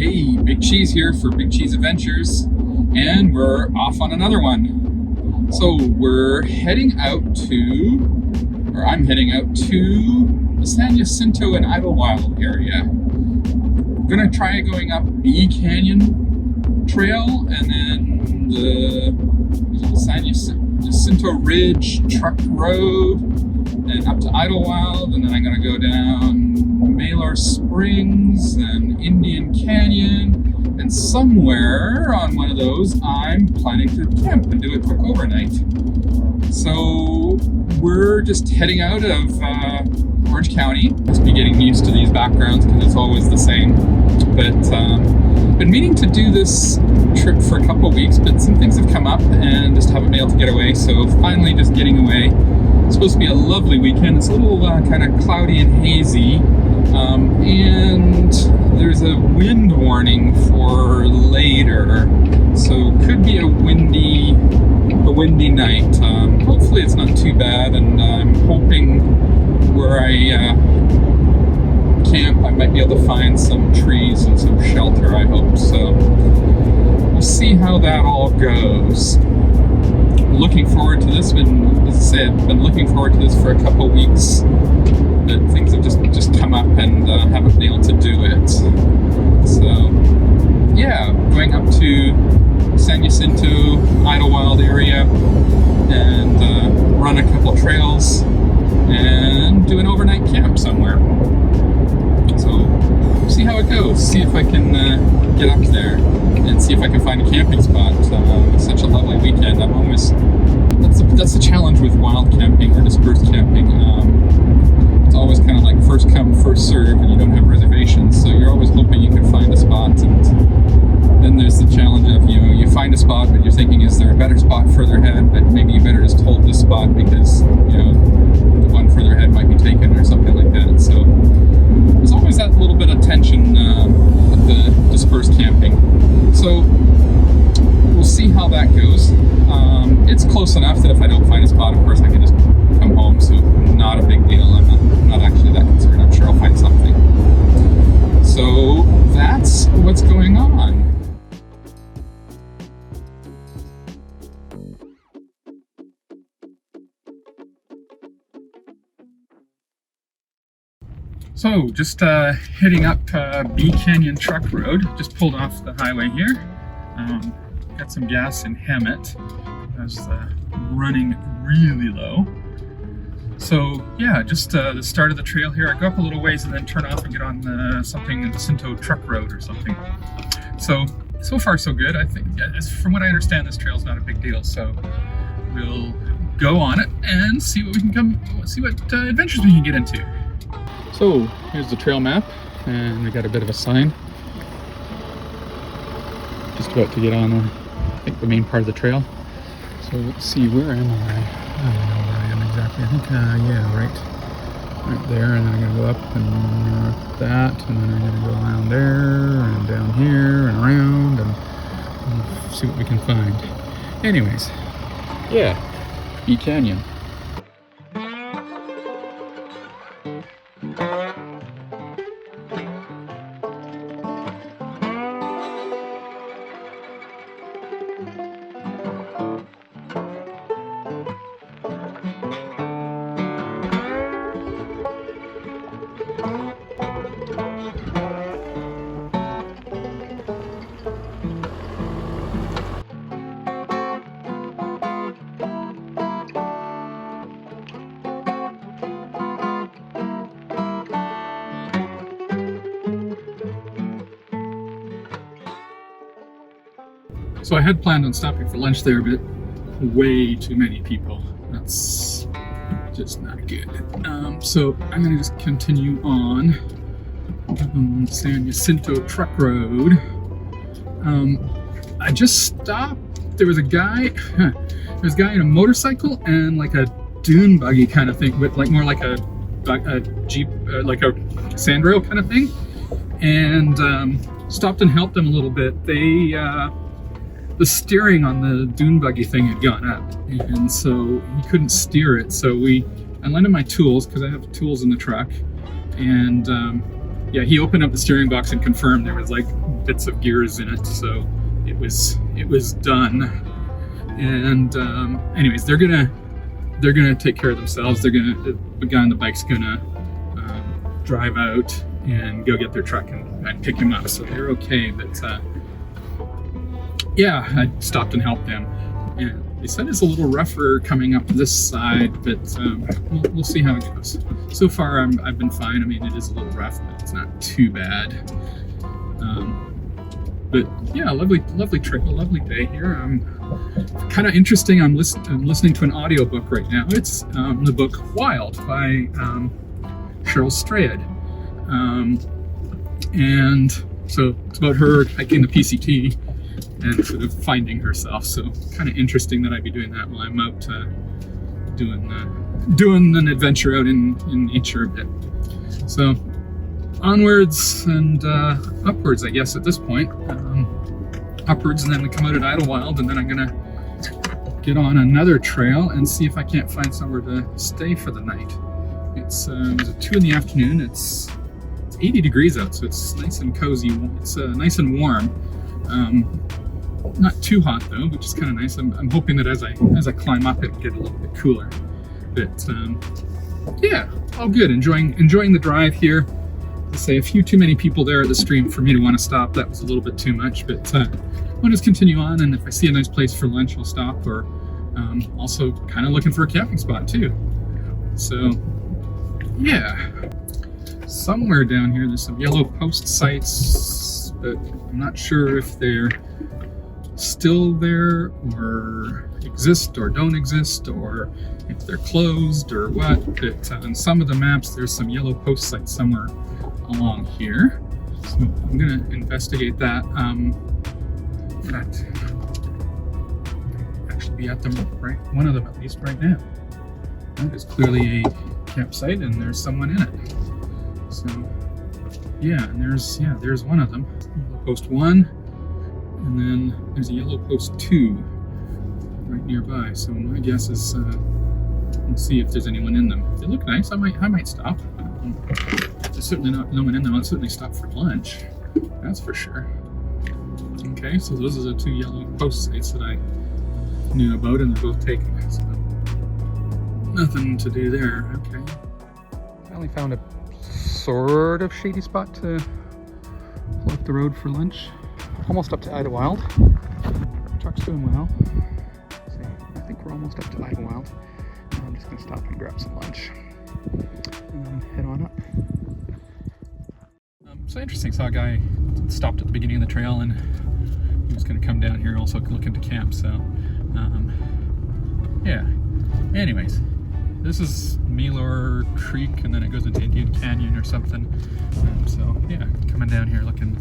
Hey, Big Cheese here for Big Cheese Adventures, and we're off on another one. So we're heading out to, or I'm heading out to the San Jacinto and Idyllwild area. We're gonna try going up B Canyon Trail and then the San Jacinto Ridge Truck Road and up to Idyllwild, and then I'm gonna go down Mellor Springs and Indian Canyon, and somewhere on one of those I'm planning to camp and do a quick overnight. So we're just heading out of Orange County. Just be getting used to these backgrounds because it's always the same. But been meaning to do this trip for a couple of weeks, but some things have come up and just haven't been able to get away. So finally just getting away. It's supposed to be a lovely weekend. It's a little kind of cloudy and hazy. And there's a wind warning for later, so could be a windy night. Hopefully it's not too bad, and I'm hoping where I camp I might be able to find some trees and some shelter, I hope. So we'll see how that all goes. Looking forward to this. As I said, been looking forward to this for a couple weeks, but things have just come up and haven't been able to do it. So yeah, going up to San Jacinto, Idyllwild area, and run a couple trails and do an overnight camp somewhere. So see how it goes. See if I can get up there and see if I can find a camping spot. It's such a lovely weekend. I'm always that's the challenge with wild camping or dispersed camping. It's always kind of like first come, first serve, and you don't have reservations, so you're always hoping you can find a spot. And then there's the challenge of, you find a spot, but you're thinking, is there a better spot further ahead? But maybe you better just hold this spot because the one further ahead might be taken or something like that. So there's always that little bit of tension with the dispersed camping. So we'll see how that goes. It's close enough that if I don't find a spot, of course, I can just come home, so not a big deal. I'm not actually that concerned. I'm sure I'll find something. So that's what's going on. So just heading up B Canyon Truck Road. Just pulled off the highway here. Got some gas in Hemet. I was running really low. So yeah, just the start of the trail here. I go up a little ways and then turn off and get on something, Jacinto Truck Road or something. So far so good. I think, from what I understand, this trail's not a big deal. So we'll go on it and see what adventures we can get into. So here's the trail map, and we got a bit of a sign. Just about to get on, I think, the main part of the trail. So let's see, where am I? I don't know where I am exactly. I think, yeah, right there. And then I'm gonna go up and that, and then I'm gonna go around there and down here and around and see what we can find. Anyways, yeah, B Canyon. So I had planned on stopping for lunch there, but way too many people. That's just not good. So I'm gonna just continue on San Jacinto Truck Road. I just stopped. There was a guy in a motorcycle and like a dune buggy kind of thing, with like more like a Jeep, like a sandrail kind of thing, and stopped and helped them a little bit. The steering on the dune buggy thing had gone up, and so he couldn't steer it. So I lent him my tools because I have tools in the truck, and yeah, he opened up the steering box and confirmed there was like bits of gears in it, so it was done. And anyways, they're gonna take care of themselves. The guy on the bike's gonna drive out and go get their truck and pick him up, so they're okay. But yeah, I stopped and helped them. And they said it's a little rougher coming up this side, but we'll see how it goes. So far, I've been fine. I mean, it is a little rough, but it's not too bad. But yeah, lovely trail, lovely day here. Kind of interesting. I'm listening to an audiobook right now. It's the book Wild by Cheryl Strayed, and so it's about her hiking the PCT and sort of finding herself. So kind of interesting that I'd be doing that while I'm out doing an adventure out in nature a bit. So onwards and upwards, I guess, at this point. Upwards, and then we come out at Idyllwild, and then I'm gonna get on another trail and see if I can't find somewhere to stay for the night. It's 2 in the afternoon. It's 80 degrees out, so it's nice and cozy. It's nice and warm. Not too hot though, which is kind of nice. I'm hoping that as I climb up, it'll get a little bit cooler. But yeah, all good. Enjoying the drive here. To say a few too many people there at the stream for me to want to stop. That was a little bit too much, but I'll just continue on, and if I see a nice place for lunch, I'll stop, or also kind of looking for a camping spot too. So yeah, somewhere down here there's some yellow post sites, but I'm not sure if they're still there or exist or don't exist, or if they're closed or what. But on some of the maps there's some yellow post sites somewhere along here, so I'm gonna investigate that. In fact, actually be at them right, one of them at least right now. That is clearly a campsite, and there's someone in it. So yeah, and there's one of them. Yellow post 1, and then there's a yellow post 2 right nearby. So my guess is let's see if there's anyone in them. They look nice. I might stop. There's certainly no one in them. I'll certainly stop for lunch. That's for sure. Okay, so those are the 2 yellow post sites that I knew about, and they're both taken. So nothing to do there. Okay. Finally found a sort of shady spot to pull up the road for lunch. Almost up to Idyllwild. Truck's doing well. Let's see, I think we're almost up to Idyllwild. I'm just gonna stop and grab some lunch and then head on up. So interesting, saw a guy stopped at the beginning of the trail, and he was going to come down here also looking to camp. So yeah, anyways, this is Mellor Creek, and then it goes into Indian Canyon or something. So yeah, coming down here looking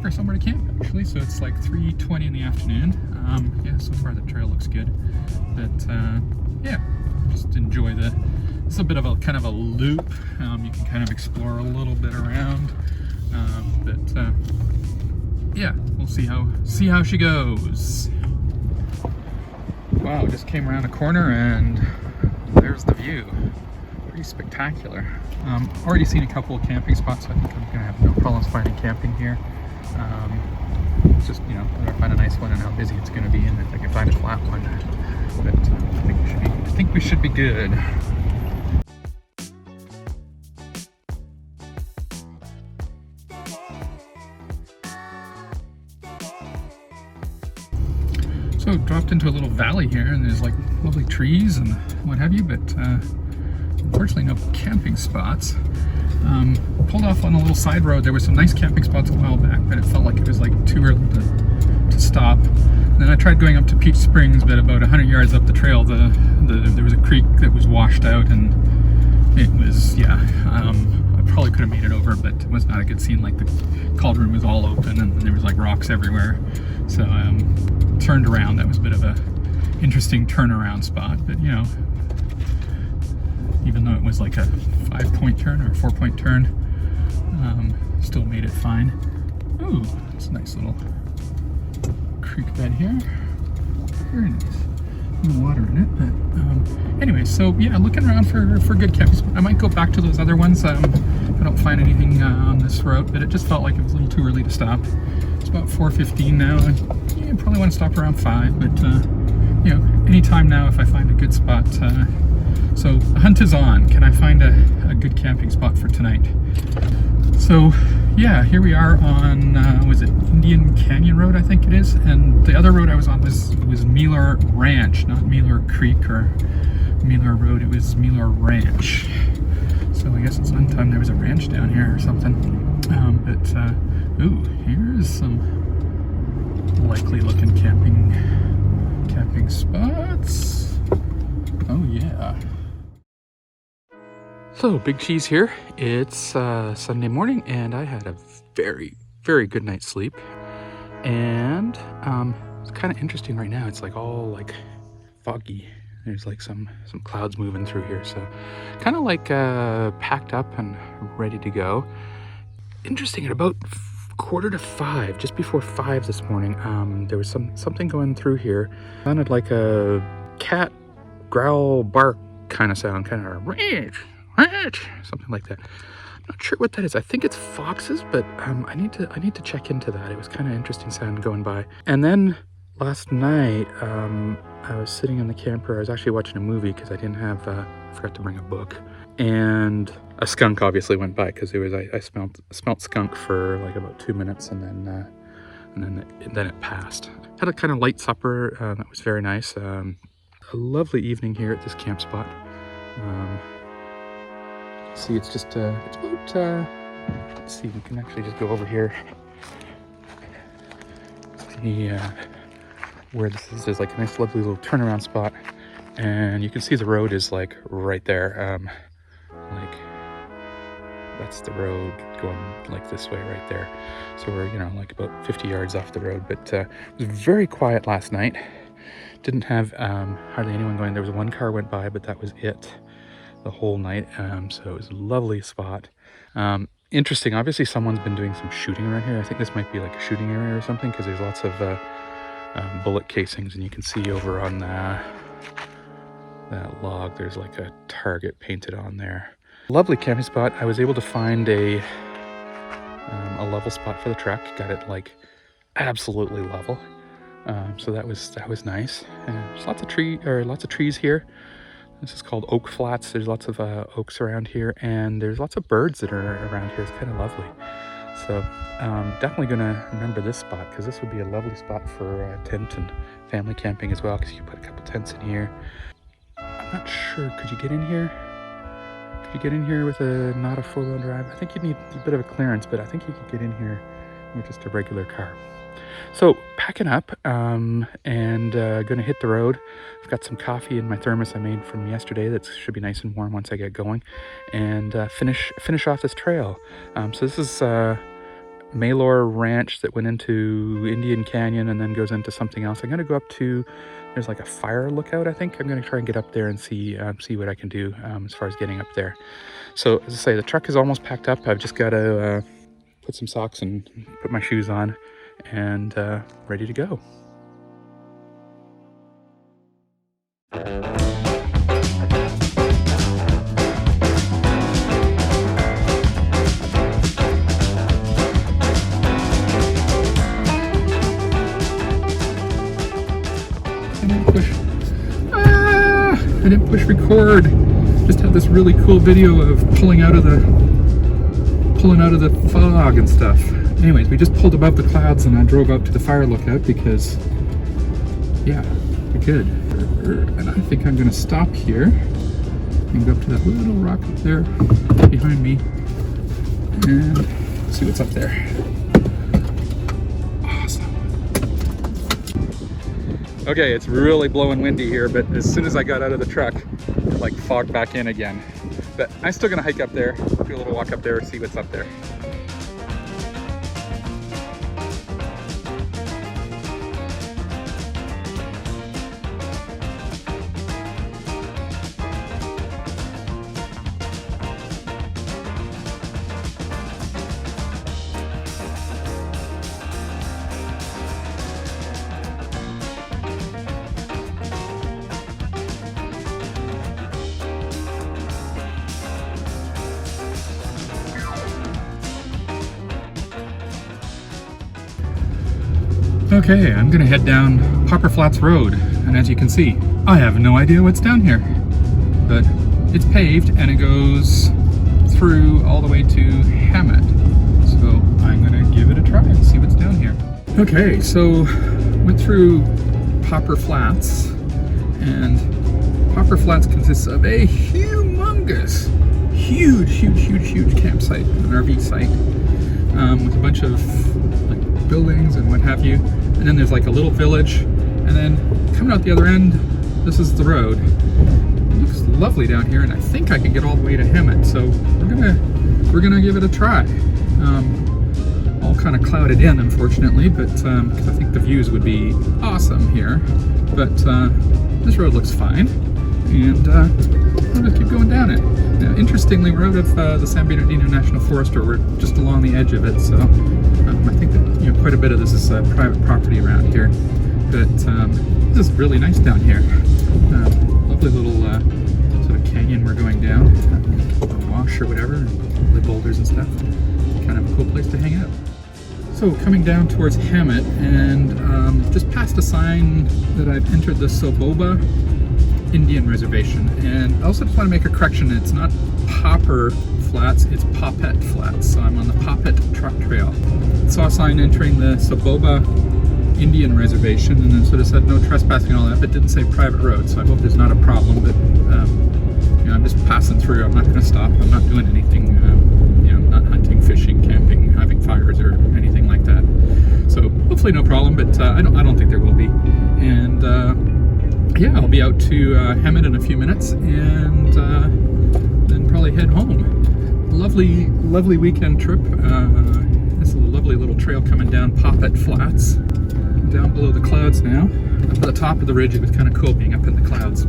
for somewhere to camp actually. So it's like 3:20 in the afternoon. Yeah, so far the trail looks good, but yeah, just enjoy it's a bit of a kind of a loop. You can kind of explore a little bit around, but yeah, we'll see how she goes. Wow, just came around a corner and there's the view. Pretty spectacular. Already seen a couple of camping spots, so I think I'm gonna have no problems finding camping here. It's just, whether I find a nice one and how busy it's gonna be, and if I can find a flat one. But I think we should be good. So dropped into a little valley here, and there's like lovely trees and what have you, but unfortunately no camping spots. Pulled off on a little side road. There were some nice camping spots a while back, but it felt like it was like too early to stop. And then I tried going up to Peach Springs, but about 100 yards up the trail, there was a creek that was washed out, and it was, I probably could have made it over, but it was not a good scene. Like the cauldron was all open, and there was like rocks everywhere. So turned around. That was a bit of a interesting turnaround spot, but even though it was like a 5-point turn or a 4-point turn, still made it fine. Ooh, it's a nice little creek bed here. Very nice. No water in it, but anyway, so yeah, looking around for good camping spots. I might go back to those other ones. I've I don't find anything on this route, but it just felt like it was a little too early to stop. It's about 4:15 now, and you probably want to stop around 5, but you know, anytime now if I find a good spot. So the hunt is on. Can I find a good camping spot for tonight? So yeah, here we are on, was it Indian Canyon Road, I think it is, and the other road I was on was Mellor Ranch, not Mellor Creek or Mellor Road, it was Mellor Ranch. So I guess at some time there was a ranch down here or something. Ooh, here's some likely looking camping spots. Oh yeah. So Big Cheese here. It's Sunday morning and I had a very, very good night's sleep. And it's kind of interesting right now. It's like all like foggy. There's like some clouds moving through here, so kind of like packed up and ready to go. Interesting, at about 4:45, just before 5 this morning, there was something going through here. Sounded like a cat growl bark kind of sound, kind of something like that. I'm not sure what that is. I think it's foxes, but I need to check into that. It was kind of interesting sound going by. And then last night, I was sitting in the camper. I was actually watching a movie because I didn't have, forgot to bring a book. And a skunk obviously went by because I smelled skunk for like about 2 minutes, and then it passed. Had a kind of light supper. That was very nice. A lovely evening here at this camp spot. See, it's just it's about. Let's see, we can actually just go over here. See where this is. There's like a nice, lovely little turnaround spot, and you can see the road is like right there. Like that's the road going like this way right there. So we're, you know, like about 50 yards off the road. But it was very quiet last night. Didn't have hardly anyone going. There was one car went by, but that was it the whole night. So it was a lovely spot. Interesting. Obviously, someone's been doing some shooting around here. I think this might be like a shooting area or something, because there's lots of bullet casings, and you can see over on that log there's like a target painted on there. Lovely camping spot. I was able to find a level spot for the truck. Got it like absolutely level. So that was nice. And there's lots of trees here. This is called Oak Flats. There's lots of oaks around here, and there's lots of birds that are around here. It's kind of lovely. So definitely gonna remember this spot, because this would be a lovely spot for tent and family camping as well, because you can put a couple tents in here. I'm not sure, could you get in here? Could you get in here with not a 4-wheel drive? I think you'd need a bit of a clearance, but I think you could get in here with just a regular car. So packing up and gonna hit the road. I've got some coffee in my thermos I made from yesterday that should be nice and warm once I get going, and finish off this trail. So this is Mellor Ranch that went into Indian Canyon and then goes into something else. I'm gonna go up to, there's like a fire lookout, I think. I'm gonna try and get up there and see what I can do as far as getting up there. So as I say, the truck is almost packed up. I've just got to put some socks and put my shoes on, and ready to go. I didn't push record. Just had this really cool video of pulling out of the fog and stuff. Anyways, we just pulled above the clouds and I drove out to the fire lookout because, yeah, we're good. And I think I'm gonna stop here and go up to that little rock up there behind me and see what's up there. Awesome. Okay, it's really blowing windy here, but as soon as I got out of the truck, it like fogged back in again. But I'm still gonna hike up there, do a little walk up there and see what's up there. Okay, I'm gonna head down Poppet Flats Road, and as you can see, I have no idea what's down here, but it's paved and it goes through all the way to Hemet. So I'm gonna give it a try and see what's down here. Okay, so went through Poppet Flats, and Poppet Flats consists of a humongous, huge campsite, an RV site, with a bunch of like buildings and what have you. And then there's like a little village, and then coming out the other end, this is the road. It looks lovely down here, and I think I can get all the way to Hemet. So we're gonna give it a try. All kind of clouded in, unfortunately, but because I think the views would be awesome here. But this road looks fine, and I'm gonna keep going down it. Now, interestingly, we're out of the San Jacinto National Forest, or we're just along the edge of it. So I think that quite a bit of this is private property around here. But this is really nice down here. Lovely little sort of canyon we're going down, wash or whatever, lovely boulders and stuff. Kind of a cool place to hang out. So coming down towards Hemet, and just past a sign that I've entered the Soboba Indian reservation. And I also just want to make a correction. It's not Poppet Flats, it's Poppet Flats. So I'm on the Poppet Truck Trail. Saw a sign entering the Soboba Indian reservation, and then sort of said no trespassing and all that, but didn't say private road. So I hope there's not a problem. But I'm just passing through. I'm not going to stop. I'm not doing anything. Not hunting, fishing, camping, having fires, or anything like that. So hopefully no problem. But I don't think there will be. And yeah, I'll be out to Hemet in a few minutes, and then probably head home. Lovely weekend trip. This is a lovely little trail coming down Poppet Flats. Down below the clouds now. Up at the top of the ridge, it was kind of cool being up in the clouds.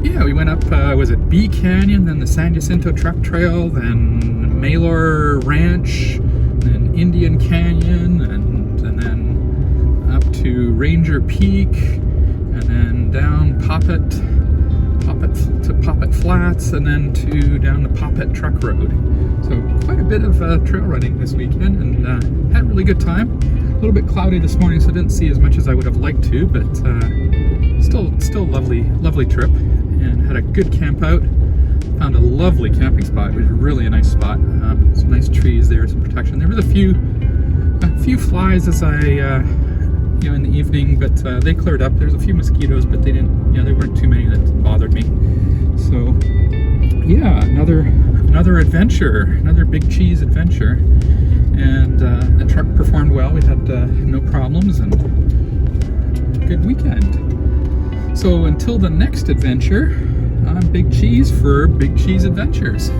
Yeah, we went up, was it Bee Canyon, then the San Jacinto Truck Trail, then Mellor Ranch, then Indian Canyon, and then up to Ranger Peak, and then down Poppet to Poppet Flats, and then down the Poppet Truck Road. So quite a bit of trail running this weekend, and had a really good time. A little bit cloudy this morning, so I didn't see as much as I would have liked to, but still lovely trip, and had a good camp out. Found a lovely camping spot. It was really a nice spot. Some nice trees there, some protection. There was a few flies as I in the evening, but they cleared up. There's a few mosquitoes, but they didn't. There weren't too many that bothered me. So yeah, another adventure, another big cheese adventure, and the truck performed well. We had no problems, and good weekend. So until the next adventure, I'm Big Cheese for Big Cheese Adventures.